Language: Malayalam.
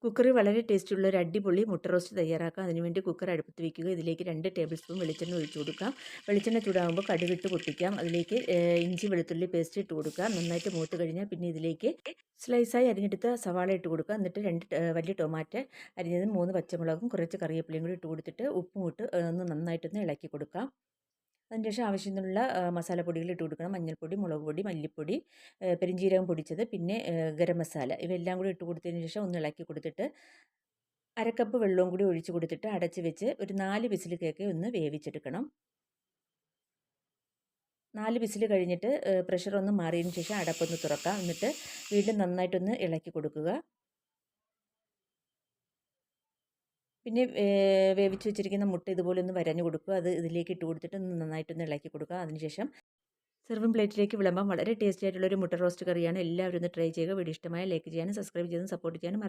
കുക്കറിൽ വളരെ ടേസ്റ്റുള്ള ഒരു അടിപൊളി മുട്ട റോസ്റ്റ് തയ്യാറാക്കാം. അതിനുവേണ്ടി കുക്കർ അടുപ്പത്ത് വയ്ക്കുക. ഇതിലേക്ക് 2 ടേബിൾ സ്പൂൺ വെളിച്ചെണ്ണ ഒഴിച്ചു കൊടുക്കാം. വെളിച്ചെണ്ണ ചൂടാകുമ്പോൾ കടുകിട്ട് പൊട്ടിക്കാം. അതിലേക്ക് ഇഞ്ചി വെളുത്തുള്ളി പേസ്റ്റ് ഇട്ട് കൊടുക്കുക. നന്നായിട്ട് മൂത്ത് കഴിഞ്ഞാൽ പിന്നെ ഇതിലേക്ക് സ്ലൈസായി അരിഞ്ഞെടുത്ത സവാള ഇട്ട് കൊടുക്കുക. എന്നിട്ട് 2 വലിയ ടൊമാറ്റോ അരിഞ്ഞതും 3 പച്ചമുളകും കുറച്ച് കറിവേപ്പിലയും കൂടി ഇട്ട് കൊടുത്തിട്ട് ഉപ്പും ഇട്ട് ഒന്ന് നന്നായിട്ടൊന്ന് ഇളക്കി കൊടുക്കാം. അതിനുശേഷം ആവശ്യത്തിനുള്ള മസാലപ്പൊടികൾ ഇട്ട് കൊടുക്കണം. മഞ്ഞൾപ്പൊടി, മുളക് പൊടി, മല്ലിപ്പൊടി, പെരുംജീരകം പൊടിച്ചത്, പിന്നെ ഗരം മസാല ഇവയെല്ലാം കൂടി ഇട്ട് കൊടുത്തതിന് ശേഷം ഒന്ന് ഇളക്കി കൊടുത്തിട്ട് അരക്കപ്പ് വെള്ളവും കൂടി ഒഴിച്ച് കൊടുത്തിട്ട് അടച്ച് വെച്ച് ഒരു 4 വിസിൽ കേക്ക് ഒന്ന് വേവിച്ചെടുക്കണം. 4 വിസിൽ കഴിഞ്ഞിട്ട് പ്രഷർ ഒന്ന് മാറിയതിന് ശേഷം അടപ്പൊന്ന് തുറക്കാം. എന്നിട്ട് വീണ്ടും നന്നായിട്ടൊന്ന് ഇളക്കി കൊടുക്കുക. പിന്നെ വേവിച്ച് വെച്ചിരിക്കുന്ന മുട്ട ഇതുപോലെ ഒന്ന് വരഞ്ഞു കൊടുക്കുക. അത് ഇതിലേക്ക് ഇട്ട് കൊടുത്തിട്ട് നന്നായിട്ടൊന്ന് ഇളക്കി കൊടുക്കുക. അതിനുശേഷം സെർവിംഗ് പ്ലേറ്റിലേക്ക് വിളമ്പാം. വളരെ ടേസ്റ്റി ആയിട്ടുള്ള ഒരു മുട്ട റോസ്റ്റ് കറിയാണ്. എല്ലാവരും ഒന്ന് ട്രൈ ചെയ്യുക. വീഡിയോ ഇഷ്ടമായ ലൈക്ക് ചെയ്യാനും സബ്സ്ക്രൈബ് ചെയ്യാനും സപ്പോർട്ട് ചെയ്യാനും